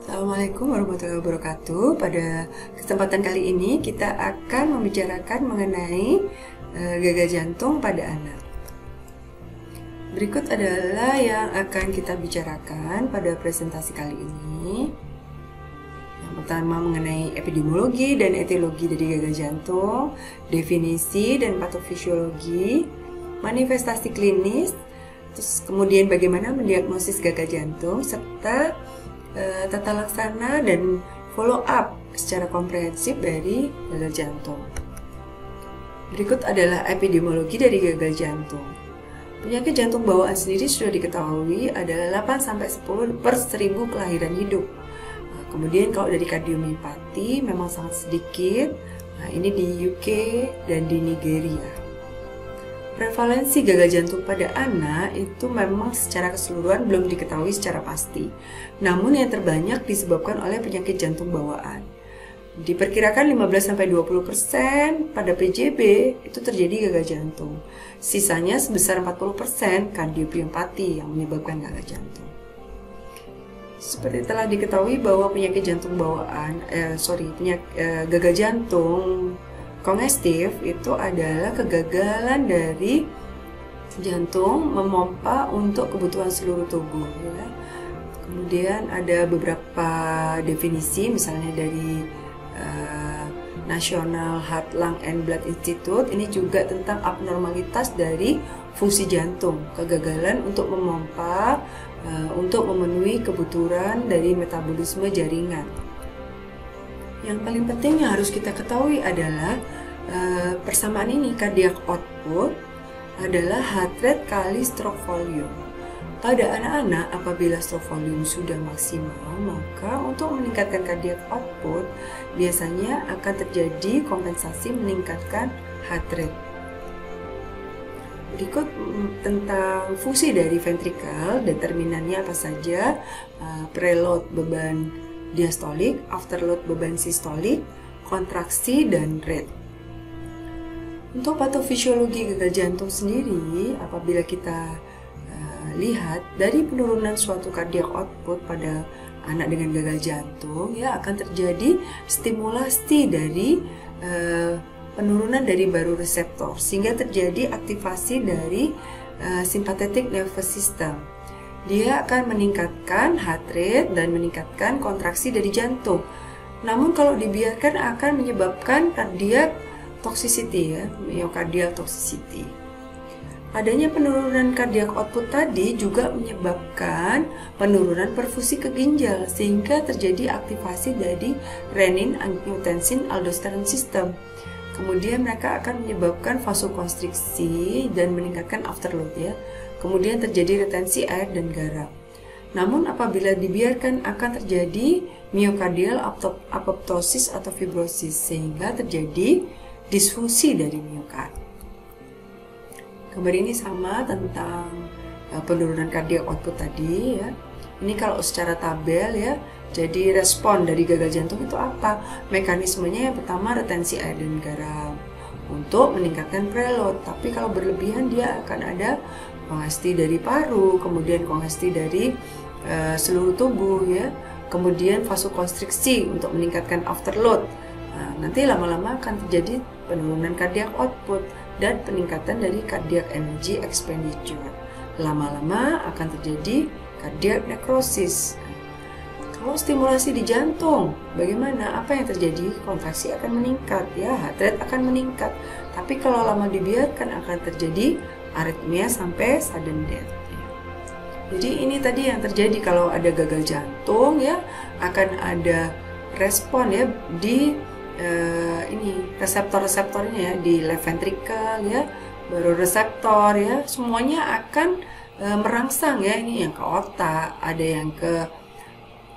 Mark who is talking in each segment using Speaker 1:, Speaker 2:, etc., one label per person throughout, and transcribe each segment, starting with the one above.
Speaker 1: Assalamualaikum warahmatullahi wabarakatuh. Pada kesempatan kali ini kita akan membicarakan mengenai gagal jantung pada anak. Berikut adalah yang akan kita bicarakan pada presentasi kali ini. Yang pertama mengenai epidemiologi dan etiologi dari gagal jantung, definisi dan patofisiologi, manifestasi klinis, terus kemudian bagaimana mendiagnosis gagal jantung, serta tata laksana dan follow up secara komprehensif dari gagal jantung. Berikut adalah epidemiologi dari gagal jantung. Penyakit jantung bawaan sendiri sudah diketahui adalah 8-10 per 1000 kelahiran hidup. Kemudian kalau dari kardiomiopati memang sangat sedikit. Ini di UK dan di Nigeria. Prevalensi gagal jantung pada anak itu memang secara keseluruhan belum diketahui secara pasti. Namun yang terbanyak disebabkan oleh penyakit jantung bawaan. Diperkirakan 15-20% pada PJB itu terjadi gagal jantung. Sisanya sebesar 40% kardiomiopati yang menyebabkan gagal jantung. Seperti telah diketahui bahwa penyakit jantung bawaan, gagal jantung kongestif itu adalah kegagalan dari jantung memompa untuk kebutuhan seluruh tubuh. Ya. Kemudian ada beberapa definisi, misalnya dari National Heart, Lung and Blood Institute. Ini juga tentang abnormalitas dari fungsi jantung, kegagalan untuk memompa untuk memenuhi kebutuhan dari metabolisme jaringan. Yang paling penting yang harus kita ketahui adalah persamaan ini, cardiac output adalah heart rate kali stroke volume. Pada anak-anak apabila stroke volume sudah maksimal, maka untuk meningkatkan cardiac output biasanya akan terjadi kompensasi meningkatkan heart rate. Berikut tentang fungsi dari ventrikel, determinannya apa saja: preload beban diastolik, afterload beban sistolik, kontraksi, dan rate. Untuk patofisiologi gagal jantung sendiri, apabila kita lihat dari penurunan suatu cardiac output pada anak dengan gagal jantung, ya akan terjadi stimulasi dari penurunan dari baroreseptor, sehingga terjadi aktivasi dari sympathetic nervous system. Dia akan meningkatkan heart rate dan meningkatkan kontraksi dari jantung. Namun kalau dibiarkan akan menyebabkan cardiac toxicity, ya, myocardial toxicity. Adanya penurunan cardiac output tadi juga menyebabkan penurunan perfusi ke ginjal, sehingga terjadi aktivasi dari renin, angiotensin, aldosteron system. Kemudian mereka akan menyebabkan vasokonstriksi dan meningkatkan afterload, ya. Kemudian terjadi retensi air dan garam. Namun apabila dibiarkan akan terjadi myocardial apoptosis atau fibrosis, sehingga terjadi disfungsi dari miokard. Gambar ini sama tentang penurunan cardiac output tadi, ya. Ini kalau secara tabel, ya. Jadi respon dari gagal jantung itu apa? Mekanismenya yang pertama retensi air dan garam untuk meningkatkan preload. Tapi kalau berlebihan dia akan ada kongesti dari paru, kemudian kongesti dari seluruh tubuh, ya. Kemudian vasokonstriksi untuk meningkatkan afterload. Nanti lama-lama akan terjadi penurunan cardiac output dan peningkatan dari cardiac energy expenditure. Lama-lama akan terjadi cardiac necrosis. Kalau stimulasi di jantung, bagaimana? Apa yang terjadi? Kontraksi akan meningkat, ya, heart rate akan meningkat. Tapi kalau lama dibiarkan akan terjadi aritmia sampai sudden death. Jadi ini tadi yang terjadi kalau ada gagal jantung, ya, akan ada respon, ya, di ini reseptor-reseptornya, ya, di left ventricle, ya, baroreseptor, ya, semuanya akan merangsang, ya, ini yang ke otak, ada yang ke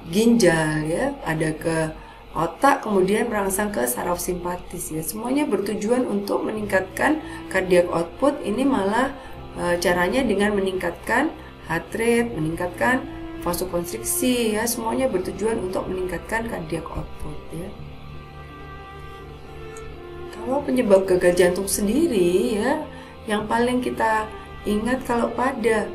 Speaker 1: ginjal, ya, ada ke otak, kemudian merangsang ke saraf simpatis, ya. Semuanya bertujuan untuk meningkatkan cardiac output. Ini malah caranya dengan meningkatkan heart rate, meningkatkan vasokonstriksi, ya. Semuanya bertujuan untuk meningkatkan cardiac output, ya. Kalau penyebab gagal jantung sendiri, ya, yang paling kita ingat kalau pada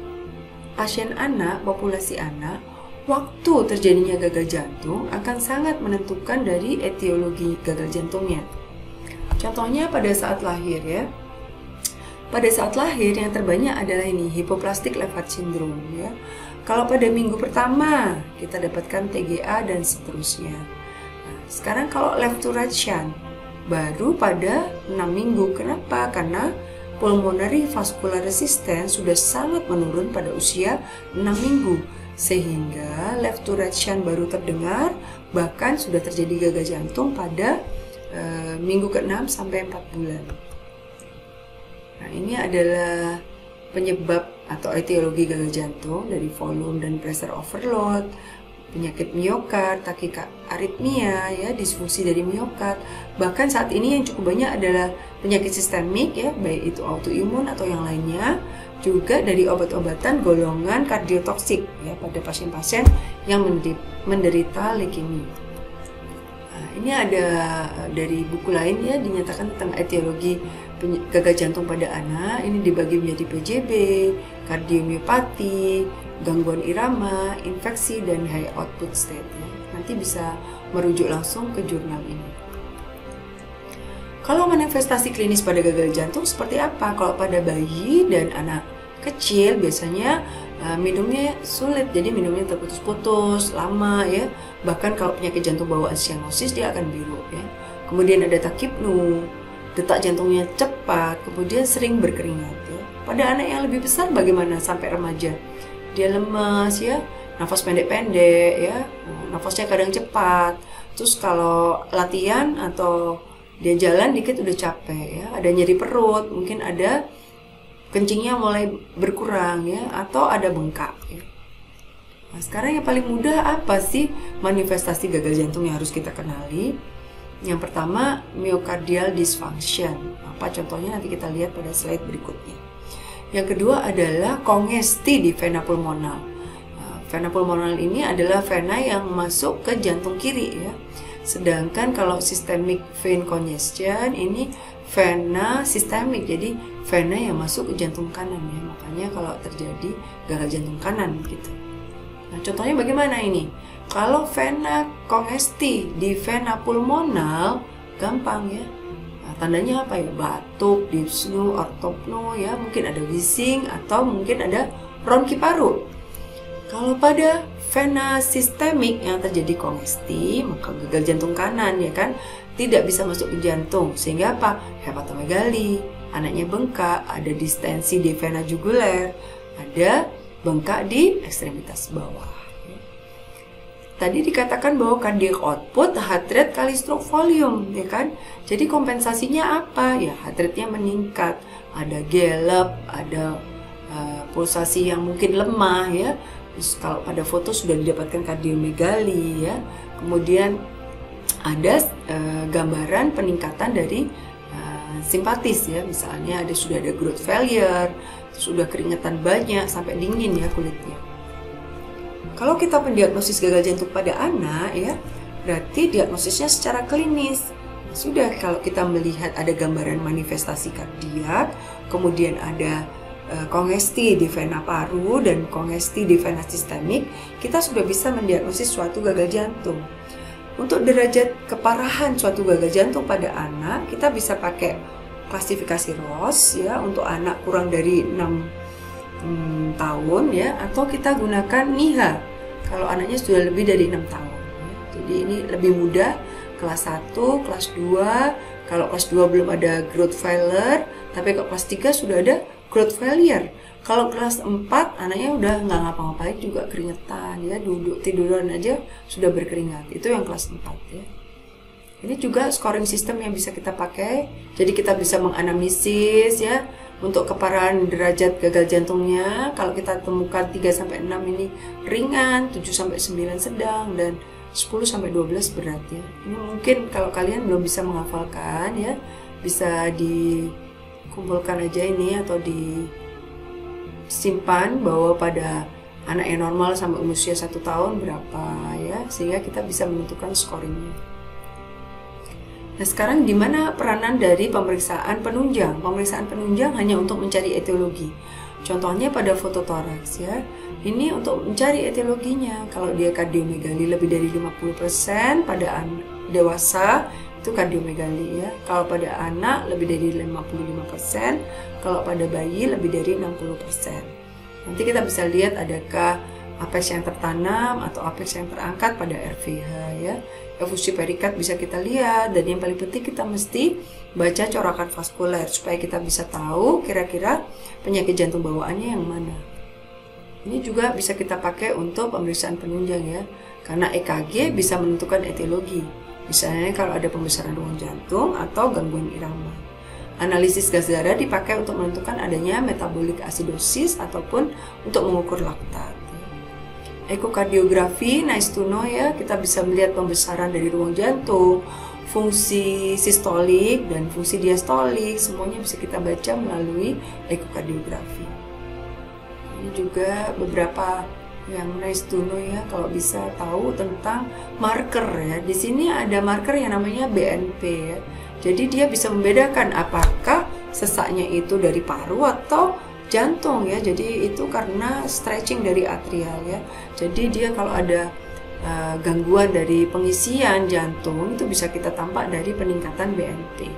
Speaker 1: pasien anak, populasi anak, waktu terjadinya gagal jantung akan sangat menentukan dari etiologi gagal jantungnya. Contohnya pada saat lahir ya. Pada saat lahir yang terbanyak adalah ini, hypoplastic left heart syndrome ya. Kalau pada minggu pertama kita dapatkan TGA dan seterusnya. Nah, sekarang kalau left to right shunt baru pada 6 minggu. Kenapa? Karena pulmonary vascular resistance sudah sangat menurun pada usia 6 minggu. Sehingga left to right shunt baru terdengar, bahkan sudah terjadi gagal jantung pada minggu ke-6 sampai 4 bulan. Nah, ini adalah penyebab atau etiologi gagal jantung dari volume dan pressure overload, penyakit miokard, takikardia ya, disfungsi dari miokard. Bahkan saat ini yang cukup banyak adalah penyakit sistemik ya, baik itu autoimun atau yang lainnya, juga dari obat-obatan golongan kardiotoksik ya pada pasien-pasien yang menderita leukemia. Nah, ini ada dari buku lain ya, dinyatakan tentang etiologi gagal jantung pada anak. Ini dibagi menjadi PJB, kardiomiopati, gangguan irama, infeksi, dan high output state ya. Nanti bisa merujuk langsung ke jurnal ini. Kalau manifestasi klinis pada gagal jantung seperti apa? Kalau pada bayi dan anak kecil biasanya minumnya sulit, jadi minumnya terputus-putus, lama ya. Bahkan kalau penyakit jantung bawaan cyanosis dia akan biru ya. Kemudian ada takipnu, detak jantungnya cepat, kemudian sering berkeringat ya. Pada anak yang lebih besar bagaimana sampai remaja? Dia lemas ya, nafas pendek-pendek ya, nafasnya kadang cepat. Terus kalau latihan atau dia jalan dikit udah capek ya, ada nyeri perut, mungkin ada kencingnya mulai berkurang ya, atau ada bengkak ya. Nah, sekarang yang paling mudah apa sih manifestasi gagal jantung yang harus kita kenali? Yang pertama, myocardial dysfunction. Apa contohnya nanti kita lihat pada slide berikutnya. Yang kedua adalah kongesti di vena pulmonal. Vena pulmonal ini adalah vena yang masuk ke jantung kiri ya. Sedangkan kalau systemic vein congestion ini vena sistemik, jadi vena yang masuk ke jantung kanan ya. Makanya kalau terjadi gagal jantung kanan gitu. Nah, contohnya bagaimana ini? Kalau vena kongesti di vena pulmonal gampang ya. Nah, tandanya apa ya? Batuk, dyspnea, ortopnea ya, mungkin ada wheezing atau mungkin ada ronki paru. Kalau pada vena sistemik yang terjadi kongesti, maka gagal jantung kanan ya kan tidak bisa masuk ke jantung, sehingga apa? Hepatomegali, anaknya bengkak, ada distensi di vena juguler, ada bengkak di ekstremitas bawah. Tadi dikatakan bahwa cardiac output heart rate kali stroke volume ya kan. Jadi kompensasinya apa? Ya heart rate-nya meningkat, ada gallop, ada pulsasi yang mungkin lemah ya. Terus kalau pada foto sudah didapatkan kardiomegali ya. Kemudian ada gambaran peningkatan dari simpatis ya. Misalnya sudah ada growth failure, sudah keringetan banyak sampai dingin ya kulitnya. Kalau kita mendiagnosis gagal jantung pada anak ya, berarti diagnosisnya secara klinis. Sudah kalau kita melihat ada gambaran manifestasi kardiak, kemudian ada kongesti di vena paru dan kongesti di vena sistemik, kita sudah bisa mendiagnosis suatu gagal jantung. Untuk derajat keparahan suatu gagal jantung pada anak, kita bisa pakai klasifikasi Ross ya, untuk anak kurang dari 6 tahun ya, atau kita gunakan NIHA kalau anaknya sudah lebih dari 6 tahun ya. Jadi ini lebih mudah, kelas 1, kelas 2. Kalau kelas 2 belum ada growth failure, tapi kalau kelas 3 sudah ada growth failure. Kalau kelas 4 anaknya udah nggak ngapa-ngapain juga keringetan ya, duduk tiduran aja sudah berkeringat. Itu yang kelas 4 ya. Ini juga scoring system yang bisa kita pakai. Jadi kita bisa menganalisis ya untuk keparahan derajat gagal jantungnya. Kalau kita temukan 3-6 ini ringan, 7-9 sedang, dan 10-12 berat ya. Ini mungkin kalau kalian belum bisa menghafalkan ya, bisa dikumpulkan aja ini atau disimpan bahwa pada anak yang normal sampai usia 1 tahun berapa ya, sehingga kita bisa menentukan scoringnya. Nah, sekarang di mana peranan dari pemeriksaan penunjang? Pemeriksaan penunjang hanya untuk mencari etiologi. Contohnya pada fototoraks ya. Ini untuk mencari etiologinya. Kalau dia kardiomegali lebih dari 50% pada dewasa itu kardiomegali ya. Kalau pada anak lebih dari 55%, kalau pada bayi lebih dari 60%. Nanti kita bisa lihat adakah apex yang tertanam atau apex yang terangkat pada RVH ya. Efusi perikat bisa kita lihat, dan yang paling penting kita mesti baca corakan vaskuler supaya kita bisa tahu kira-kira penyakit jantung bawaannya yang mana. Ini juga bisa kita pakai untuk pemeriksaan penunjang ya, karena EKG bisa menentukan etiologi. Misalnya kalau ada pembesaran ruang jantung atau gangguan irama. Analisis gas darah dipakai untuk menentukan adanya metabolic acidosis ataupun untuk mengukur laktat. Ekokardiografi, nice to know ya, kita bisa melihat pembesaran dari ruang jantung, fungsi sistolik dan fungsi diastolik, semuanya bisa kita baca melalui ekokardiografi. Ini juga beberapa yang nice to know ya, kalau bisa tahu tentang marker ya. Di sini ada marker yang namanya BNP ya. Jadi dia bisa membedakan apakah sesaknya itu dari paru atau jantung ya. Jadi itu karena stretching dari atrial ya. Jadi dia kalau ada gangguan dari pengisian jantung itu bisa kita tampak dari peningkatan BNP.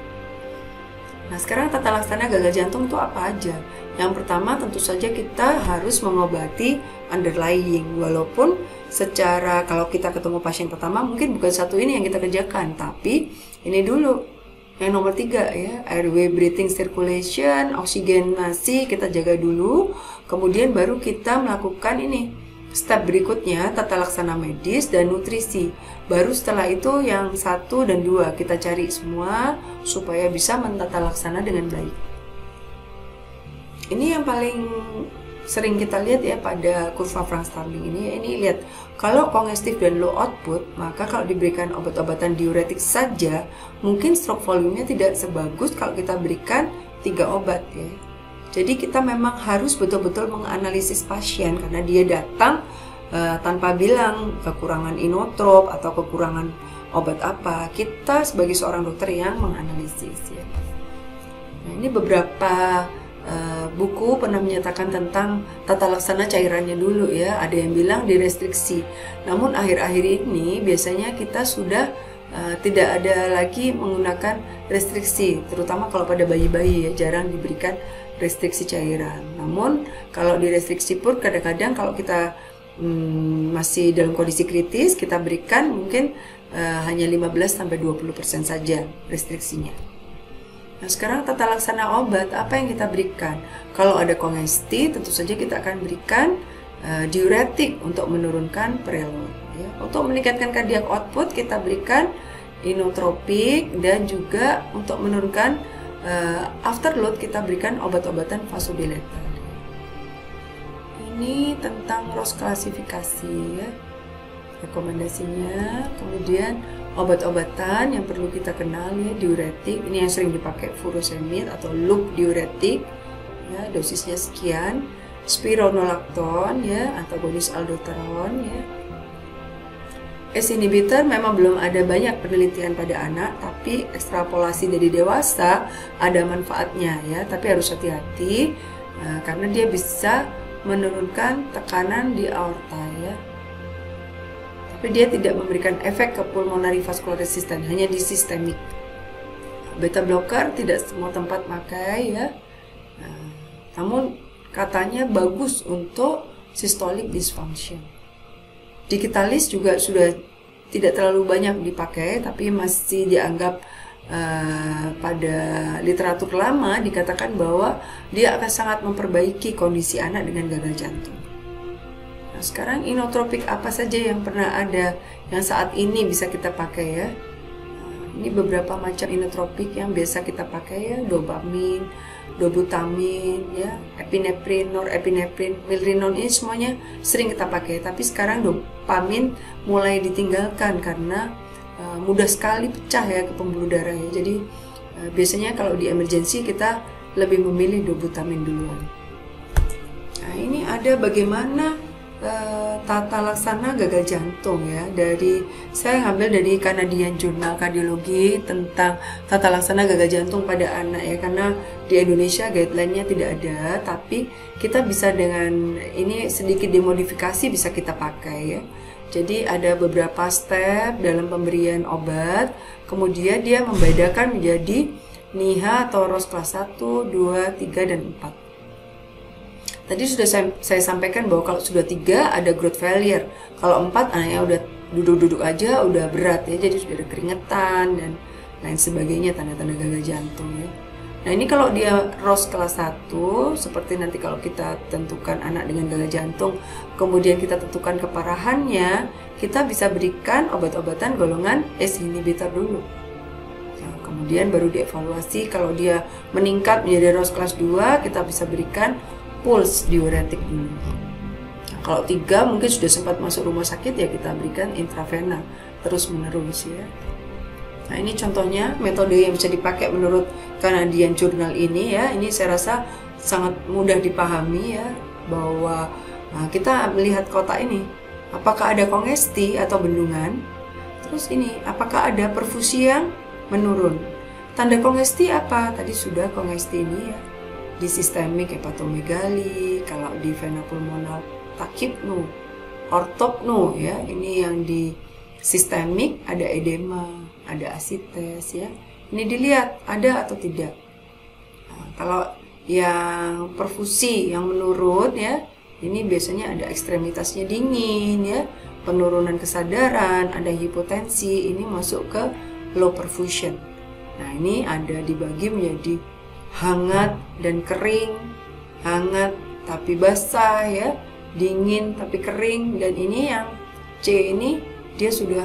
Speaker 1: Nah, sekarang tata laksana gagal jantung itu apa aja? Yang pertama tentu saja kita harus mengobati underlying, walaupun secara kalau kita ketemu pasien pertama mungkin bukan satu ini yang kita kerjakan, tapi ini dulu yang nomor 3 ya, airway breathing circulation, oksigenasi kita jaga dulu, kemudian baru kita melakukan ini step berikutnya, tata laksana medis dan nutrisi. Baru setelah itu yang 1 dan 2 kita cari semua supaya bisa mentata laksana dengan baik. Ini yang paling sering kita lihat ya pada kurva Frank Starling ini. Ini lihat, kalau kongestif dan low output, maka kalau diberikan obat-obatan diuretik saja, mungkin stroke volume-nya tidak sebagus kalau kita berikan 3 obat ya. Jadi kita memang harus betul-betul menganalisis pasien karena dia datang tanpa bilang kekurangan inotrop atau kekurangan obat apa. Kita sebagai seorang dokter yang menganalisis ya. Nah, ini beberapa buku pernah menyatakan tentang tata laksana cairannya dulu ya. Ada yang bilang direstriksi. Namun akhir-akhir ini biasanya kita sudah tidak ada lagi menggunakan restriksi, terutama kalau pada bayi-bayi ya, jarang diberikan restriksi cairan. Namun kalau di restriksi pun kadang-kadang kalau kita masih dalam kondisi kritis, kita berikan mungkin hanya 15-20% saja restriksinya. Nah, sekarang tata laksana obat apa yang kita berikan? Kalau ada kongesti, tentu saja kita akan berikan diuretik untuk menurunkan preload ya. Untuk meningkatkan cardiac output kita berikan inotropik, dan juga untuk menurunkan afterload kita berikan obat-obatan vasodilator. Ini tentang ROS klasifikasi ya, rekomendasinya. Kemudian obat-obatan yang perlu kita kenal ya, diuretik. Ini yang sering dipakai furosemid atau loop diuretik ya, dosisnya sekian. Spironolactone ya, antagonis aldosteron ya. ACE inhibitor memang belum ada banyak penelitian pada anak, tapi ekstrapolasi dari dewasa ada manfaatnya ya. Tapi harus hati-hati karena dia bisa menurunkan tekanan di aorta ya. Tapi dia tidak memberikan efek ke pulmonary vascular resistance, hanya di sistemik. Beta blocker tidak semua tempat pakai ya. Namun katanya bagus untuk systolic dysfunction. Digitalis juga sudah tidak terlalu banyak dipakai, tapi masih dianggap pada literatur lama dikatakan bahwa dia akan sangat memperbaiki kondisi anak dengan gagal jantung. Nah, sekarang inotropik apa saja yang pernah ada yang saat ini bisa kita pakai ya? Ini beberapa macam inotropik yang biasa kita pakai ya, dopamin, dobutamin, ya, epineprin, norepineprin, milrinone, ini semuanya sering kita pakai. Tapi sekarang dopamin mulai ditinggalkan karena mudah sekali pecah ya ke pembuluh darah ya. Jadi biasanya kalau di emergency kita lebih memilih dobutamin duluan. Nah, ini ada bagaimana tata laksana gagal jantung ya. Saya ngambil dari Canadian Journal Kardiologi tentang tata laksana gagal jantung pada anak ya, karena di Indonesia guideline-nya tidak ada, tapi kita bisa dengan ini sedikit dimodifikasi bisa kita pakai ya. Jadi ada beberapa step dalam pemberian obat, kemudian dia membedakan menjadi NIHA atau ROS kelas 1, 2, 3, dan 4. Tadi sudah saya sampaikan bahwa kalau sudah 3 ada growth failure, kalau 4 anaknya udah duduk-duduk aja udah berat ya, jadi sudah ada keringetan dan lain sebagainya, tanda-tanda gagal jantung ya. Nah ini kalau dia ROS kelas 1, seperti nanti kalau kita tentukan anak dengan gagal jantung, kemudian kita tentukan keparahannya, kita bisa berikan obat-obatan golongan ACE inhibitor dulu. Nah, kemudian baru dievaluasi, kalau dia meningkat menjadi ROS kelas 2, kita bisa berikan pulse diuretik dulu. Nah, kalau 3 mungkin sudah sempat masuk rumah sakit ya kita berikan intravena terus menerus ya. Nah ini contohnya metode yang bisa dipakai menurut Canadian Journal ini ya. Ini saya rasa sangat mudah dipahami ya, bahwa kita melihat kotak ini, apakah ada kongesti atau bendungan. Terus ini apakah ada perfusi yang menurun. Tanda kongesti apa? Tadi sudah kongesti ini ya. Di sistemik hepatomegali, kalau di vena pulmonal takipnu, ortopnu ya, ini yang di sistemik ada edema, ada asites ya. Ini dilihat ada atau tidak. Nah, kalau yang perfusi yang menurun ya, ini biasanya ada ekstremitasnya dingin ya, penurunan kesadaran, ada hipotensi, ini masuk ke low perfusion. Nah ini ada dibagi menjadi hangat dan kering, hangat tapi basah ya, dingin tapi kering, dan ini yang C ini dia sudah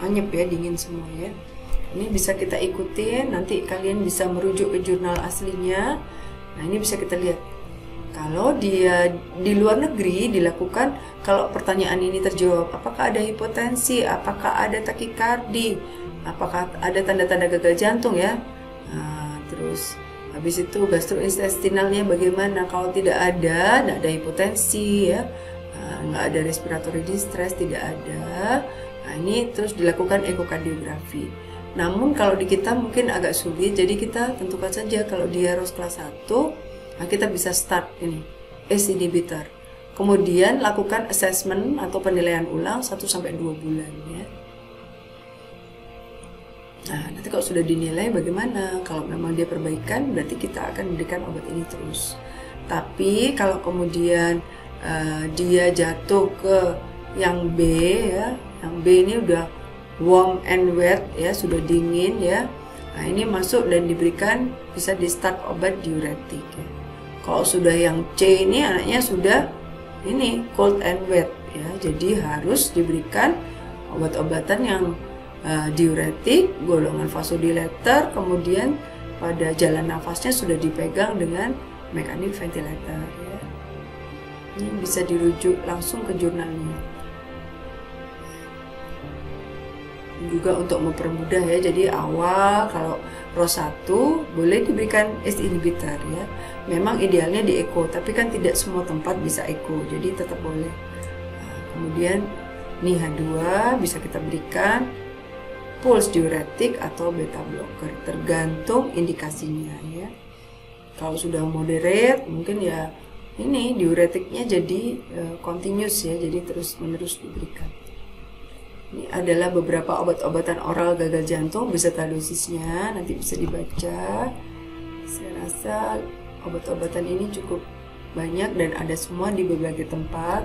Speaker 1: anyep ya, dingin semua ya. Ini bisa kita ikutin, nanti kalian bisa merujuk ke jurnal aslinya. Nah ini bisa kita lihat, kalau dia di luar negeri dilakukan, kalau pertanyaan ini terjawab, apakah ada hipotensi, apakah ada takikardi, apakah ada tanda-tanda gagal jantung ya. Nah, terus habis itu gastrointestinalnya bagaimana? Kalau tidak ada hipotensi ya, nggak ada respiratory distress, tidak ada. Nah ini terus dilakukan ekokardiografi. Namun kalau di kita mungkin agak sulit, jadi kita tentukan saja kalau dia ROS kelas 1, nah kita bisa start ini ACE inhibitor. Kemudian lakukan assessment atau penilaian ulang 1-2 bulan ya. Nah, nanti kalau sudah dinilai bagaimana? Kalau memang dia perbaikan, berarti kita akan memberikan obat ini terus. Tapi kalau kemudian dia jatuh ke yang B ya, yang B ini udah warm and wet ya, sudah dingin ya. Nah, ini masuk dan diberikan, bisa di start obat diuretik ya. Kalau sudah yang C ini anaknya sudah ini cold and wet ya, jadi harus diberikan obat-obatan yang diuretik, golongan vasodilator, kemudian pada jalan nafasnya sudah dipegang dengan mekanik ventilator ya. Ini bisa dirujuk langsung ke jurnalnya. Juga untuk mempermudah ya, jadi awal kalau ROS 1 boleh diberikan ACE inhibitor ya. Memang idealnya di echo, tapi kan tidak semua tempat bisa echo, jadi tetap boleh. Nah, kemudian NIHA 2 bisa kita berikan pulse diuretik atau beta blocker, tergantung indikasinya ya. Kalau sudah moderate mungkin ya ini diuretiknya jadi continuous ya, jadi terus menerus diberikan. Ini adalah beberapa obat-obatan oral gagal jantung beserta dosisnya, nanti bisa dibaca. Saya rasa obat-obatan ini cukup banyak dan ada semua di berbagai tempat.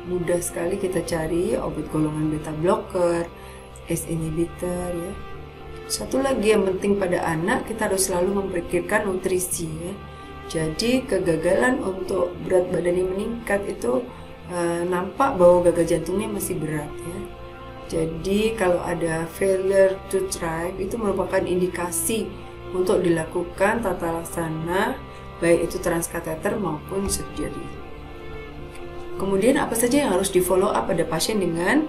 Speaker 1: Mudah sekali kita cari obat golongan beta blocker, ACE inhibitor ya. Satu lagi yang penting pada anak, kita harus selalu memikirkan nutrisi ya. Jadi kegagalan untuk berat badannya meningkat itu nampak bahwa gagal jantungnya masih berat ya. Jadi kalau ada failure to thrive itu merupakan indikasi untuk dilakukan tata laksana baik itu transkateter maupun surgery. Kemudian apa saja yang harus di follow up pada pasien dengan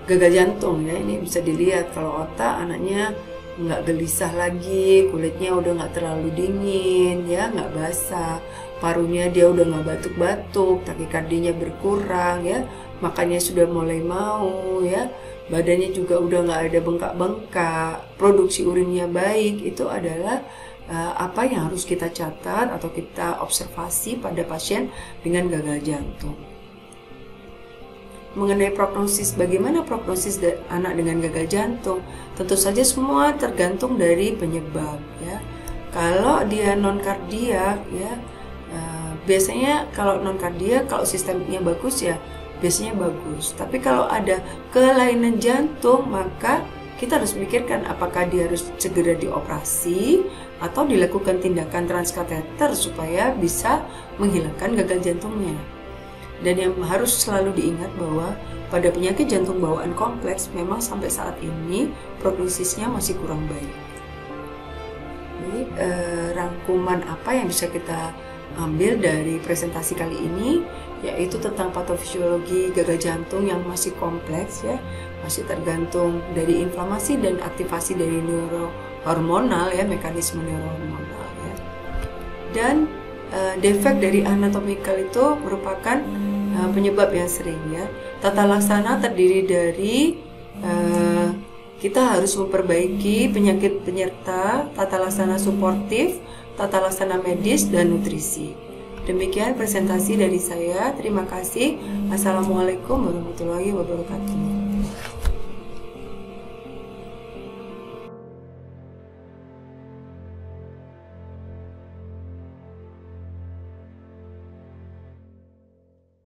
Speaker 1: gagal jantung ya. Ini bisa dilihat kalau otak anaknya nggak gelisah lagi, kulitnya udah nggak terlalu dingin, ya nggak basah, parunya dia udah nggak batuk-batuk, takikardinya berkurang, ya makannya sudah mulai mau, ya badannya juga udah nggak ada bengkak-bengkak, produksi urinnya baik. Itu adalah apa yang harus kita catat atau kita observasi pada pasien dengan gagal jantung. Mengenai prognosis, bagaimana prognosis anak dengan gagal jantung? Tentu saja semua tergantung dari penyebab, ya. Kalau dia non kardiak, ya biasanya kalau non kardiak, kalau sistemnya bagus ya biasanya bagus. Tapi kalau ada kelainan jantung, maka kita harus mikirkan apakah dia harus segera dioperasi atau dilakukan tindakan transkateter supaya bisa menghilangkan gagal jantungnya. Dan yang harus selalu diingat bahwa pada penyakit jantung bawaan kompleks memang sampai saat ini prognosisnya masih kurang baik. Jadi rangkuman apa yang bisa kita ambil dari presentasi kali ini, yaitu tentang patofisiologi gagal jantung yang masih kompleks, ya, masih tergantung dari inflamasi dan aktivasi dari neurohormonal, ya, mekanisme neurohormonal, ya. Dan defek dari anatomikal itu merupakan penyebab yang sering, ya. Tata laksana terdiri dari kita harus memperbaiki penyakit penyerta, tata laksana suportif, tata laksana medis, dan nutrisi. Demikian presentasi dari saya. Terima kasih. Assalamualaikum warahmatullahi wabarakatuh.